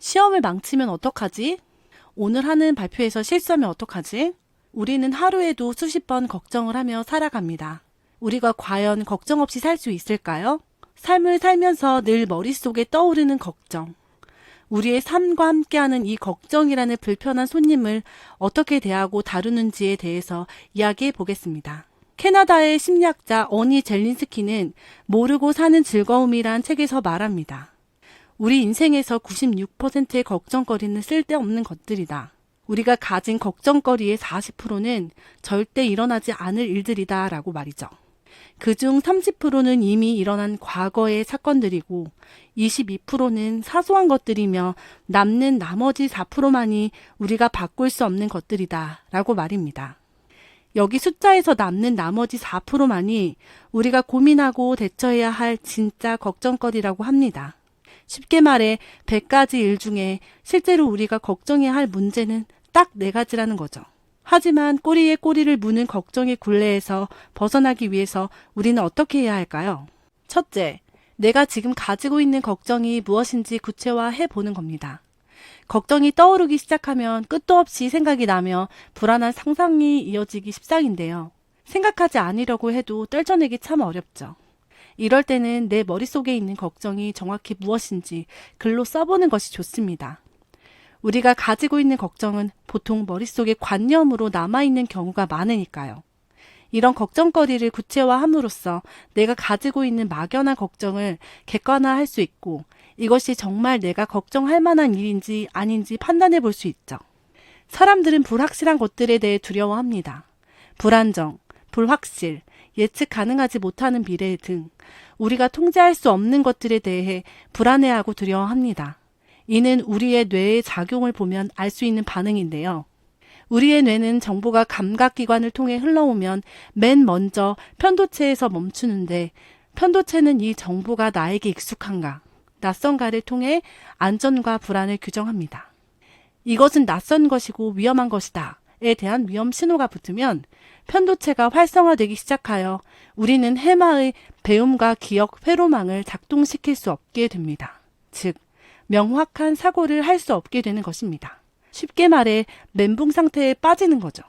시험을 망치면 어떡하지? 오늘 하는 발표에서 실수하면 어떡하지? 우리는 하루에도 수십 번 걱정을 하며 살아갑니다. 우리가 과연 걱정 없이 살 수 있을까요? 삶을 살면서 늘 머릿속에 떠오르는 걱정. 우리의 삶과 함께하는 이 걱정이라는 불편한 손님을 어떻게 대하고 다루는지에 대해서 이야기해 보겠습니다. 캐나다의 심리학자 어니 젤린스키는 모르고 사는 즐거움이란 책에서 말합니다. 우리 인생에서 96%의 걱정거리는 쓸데없는 것들이다. 우리가 가진 걱정거리의 40%는 절대 일어나지 않을 일들이다 라고 말이죠. 그중 30%는 이미 일어난 과거의 사건들이고 22%는 사소한 것들이며 남는 나머지 4%만이 우리가 바꿀 수 없는 것들이다 라고 말입니다. 여기 숫자에서 남는 나머지 4%만이 우리가 고민하고 대처해야 할 진짜 걱정거리라고 합니다. 쉽게 말해 100가지 일 중에 실제로 우리가 걱정해야 할 문제는 딱 4가지라는 거죠. 하지만 꼬리에 꼬리를 무는 걱정의 굴레에서 벗어나기 위해서 우리는 어떻게 해야 할까요? 첫째, 내가 지금 가지고 있는 걱정이 무엇인지 구체화해 보는 겁니다. 걱정이 떠오르기 시작하면 끝도 없이 생각이 나며 불안한 상상이 이어지기 십상인데요. 생각하지 않으려고 해도 떨쳐내기 참 어렵죠. 이럴 때는 내 머릿속에 있는 걱정이 정확히 무엇인지 글로 써보는 것이 좋습니다. 우리가 가지고 있는 걱정은 보통 머릿속에 관념으로 남아있는 경우가 많으니까요. 이런 걱정거리를 구체화함으로써 내가 가지고 있는 막연한 걱정을 객관화할 수 있고 이것이 정말 내가 걱정할 만한 일인지 아닌지 판단해 볼 수 있죠. 사람들은 불확실한 것들에 대해 두려워합니다. 불안정, 불확실, 예측 가능하지 못하는 미래 등 우리가 통제할 수 없는 것들에 대해 불안해하고 두려워합니다. 이는 우리의 뇌의 작용을 보면 알 수 있는 반응인데요. 우리의 뇌는 정보가 감각기관을 통해 흘러오면 맨 먼저 편도체에서 멈추는데 편도체는 이 정보가 나에게 익숙한가, 낯선가를 통해 안전과 불안을 규정합니다. 이것은 낯선 것이고 위험한 것이다에 대한 위험 신호가 붙으면 편도체가 활성화되기 시작하여 우리는 해마의 배움과 기억 회로망을 작동시킬 수 없게 됩니다. 즉, 명확한 사고를 할 수 없게 되는 것입니다. 쉽게 말해 멘붕 상태에 빠지는 거죠.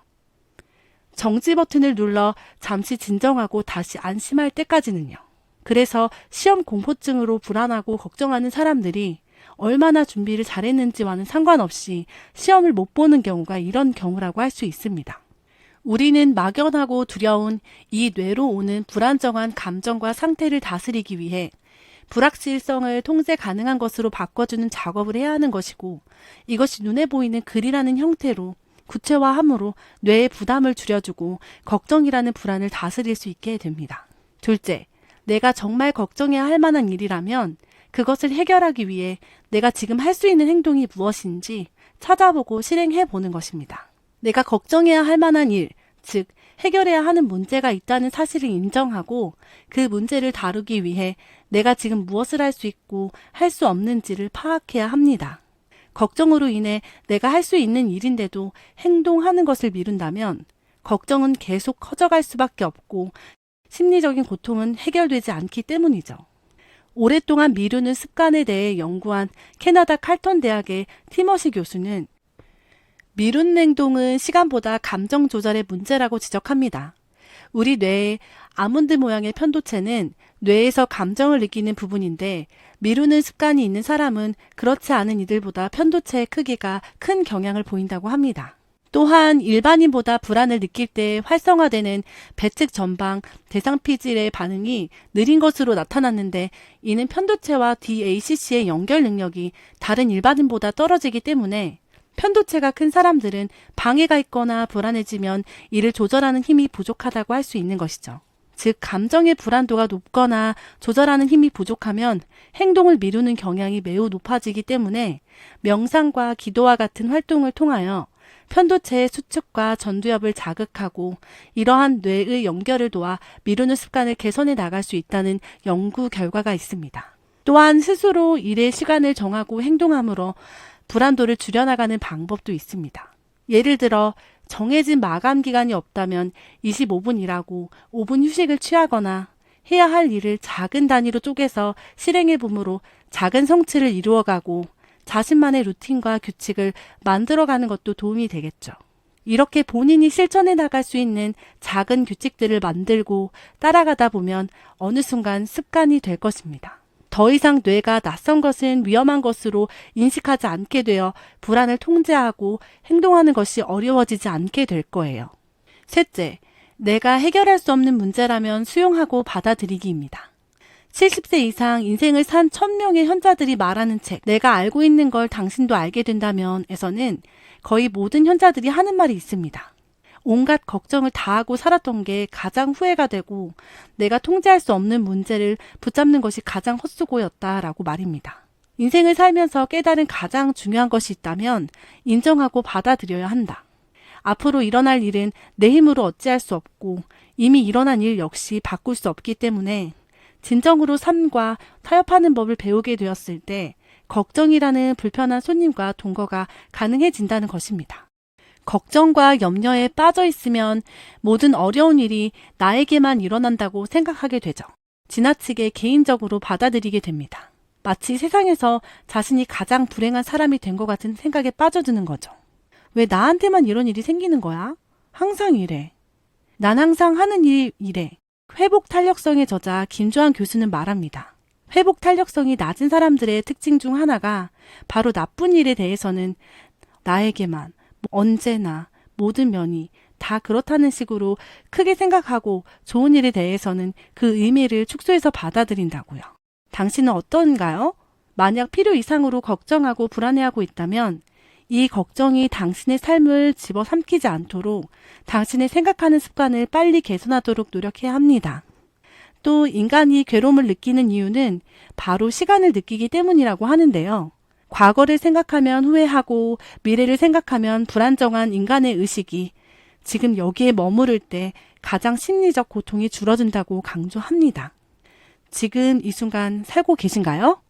정지 버튼을 눌러 잠시 진정하고 다시 안심할 때까지는요. 그래서 시험 공포증으로 불안하고 걱정하는 사람들이 얼마나 준비를 잘했는지와는 상관없이 시험을 못 보는 경우가 이런 경우라고 할 수 있습니다. 우리는 막연하고 두려운 이 뇌로 오는 불안정한 감정과 상태를 다스리기 위해 불확실성을 통제 가능한 것으로 바꿔주는 작업을 해야 하는 것이고 이것이 눈에 보이는 글이라는 형태로 구체화함으로 뇌의 부담을 줄여주고 걱정이라는 불안을 다스릴 수 있게 됩니다. 둘째, 내가 정말 걱정해야 할 만한 일이라면 그것을 해결하기 위해 내가 지금 할 수 있는 행동이 무엇인지 찾아보고 실행해 보는 것입니다. 내가 걱정해야 할 만한 일, 즉 해결해야 하는 문제가 있다는 사실을 인정하고 그 문제를 다루기 위해 내가 지금 무엇을 할 수 있고 할 수 없는지를 파악해야 합니다. 걱정으로 인해 내가 할 수 있는 일인데도 행동하는 것을 미룬다면 걱정은 계속 커져갈 수밖에 없고 심리적인 고통은 해결되지 않기 때문이죠. 오랫동안 미루는 습관에 대해 연구한 캐나다 칼턴 대학의 티머시 교수는 미룬 행동은 시간보다 감정 조절의 문제라고 지적합니다. 우리 뇌의 아몬드 모양의 편도체는 뇌에서 감정을 느끼는 부분인데 미루는 습관이 있는 사람은 그렇지 않은 이들보다 편도체의 크기가 큰 경향을 보인다고 합니다. 또한 일반인보다 불안을 느낄 때 활성화되는 배측 전방 대상피질의 반응이 느린 것으로 나타났는데 이는 편도체와 DACC의 연결 능력이 다른 일반인보다 떨어지기 때문에 편도체가 큰 사람들은 방해가 있거나 불안해지면 이를 조절하는 힘이 부족하다고 할 수 있는 것이죠. 즉, 감정의 불안도가 높거나 조절하는 힘이 부족하면 행동을 미루는 경향이 매우 높아지기 때문에 명상과 기도와 같은 활동을 통하여 편도체의 수축과 전두엽을 자극하고 이러한 뇌의 연결을 도와 미루는 습관을 개선해 나갈 수 있다는 연구 결과가 있습니다. 또한 스스로 일의 시간을 정하고 행동함으로 불안도를 줄여나가는 방법도 있습니다. 예를 들어 정해진 마감 기간이 없다면 25분 일하고 5분 휴식을 취하거나 해야 할 일을 작은 단위로 쪼개서 실행해 봄으로 작은 성취를 이루어가고 자신만의 루틴과 규칙을 만들어가는 것도 도움이 되겠죠. 이렇게 본인이 실천해 나갈 수 있는 작은 규칙들을 만들고 따라가다 보면 어느 순간 습관이 될 것입니다. 더 이상 뇌가 낯선 것은 위험한 것으로 인식하지 않게 되어 불안을 통제하고 행동하는 것이 어려워지지 않게 될 거예요. 셋째, 내가 해결할 수 없는 문제라면 수용하고 받아들이기입니다. 70세 이상 인생을 산 1000명의 현자들이 말하는 책 내가 알고 있는 걸 당신도 알게 된다면 에서는 거의 모든 현자들이 하는 말이 있습니다. 온갖 걱정을 다하고 살았던 게 가장 후회가 되고 내가 통제할 수 없는 문제를 붙잡는 것이 가장 헛수고였다라고 말입니다. 인생을 살면서 깨달은 가장 중요한 것이 있다면 인정하고 받아들여야 한다. 앞으로 일어날 일은 내 힘으로 어찌할 수 없고 이미 일어난 일 역시 바꿀 수 없기 때문에 진정으로 삶과 타협하는 법을 배우게 되었을 때 걱정이라는 불편한 손님과 동거가 가능해진다는 것입니다. 걱정과 염려에 빠져 있으면 모든 어려운 일이 나에게만 일어난다고 생각하게 되죠. 지나치게 개인적으로 받아들이게 됩니다. 마치 세상에서 자신이 가장 불행한 사람이 된 것 같은 생각에 빠져드는 거죠. 왜 나한테만 이런 일이 생기는 거야? 항상 이래. 난 항상 하는 일이 이래. 회복 탄력성의 저자 김조한 교수는 말합니다. 회복 탄력성이 낮은 사람들의 특징 중 하나가 바로 나쁜 일에 대해서는 나에게만, 언제나, 모든 면이 다 그렇다는 식으로 크게 생각하고 좋은 일에 대해서는 그 의미를 축소해서 받아들인다고요. 당신은 어떤가요? 만약 필요 이상으로 걱정하고 불안해하고 있다면 이 걱정이 당신의 삶을 집어삼키지 않도록 당신의 생각하는 습관을 빨리 개선하도록 노력해야 합니다. 또 인간이 괴로움을 느끼는 이유는 바로 시간을 느끼기 때문이라고 하는데요. 과거를 생각하면 후회하고 미래를 생각하면 불안정한 인간의 의식이 지금 여기에 머무를 때 가장 심리적 고통이 줄어든다고 강조합니다. 지금 이 순간 살고 계신가요?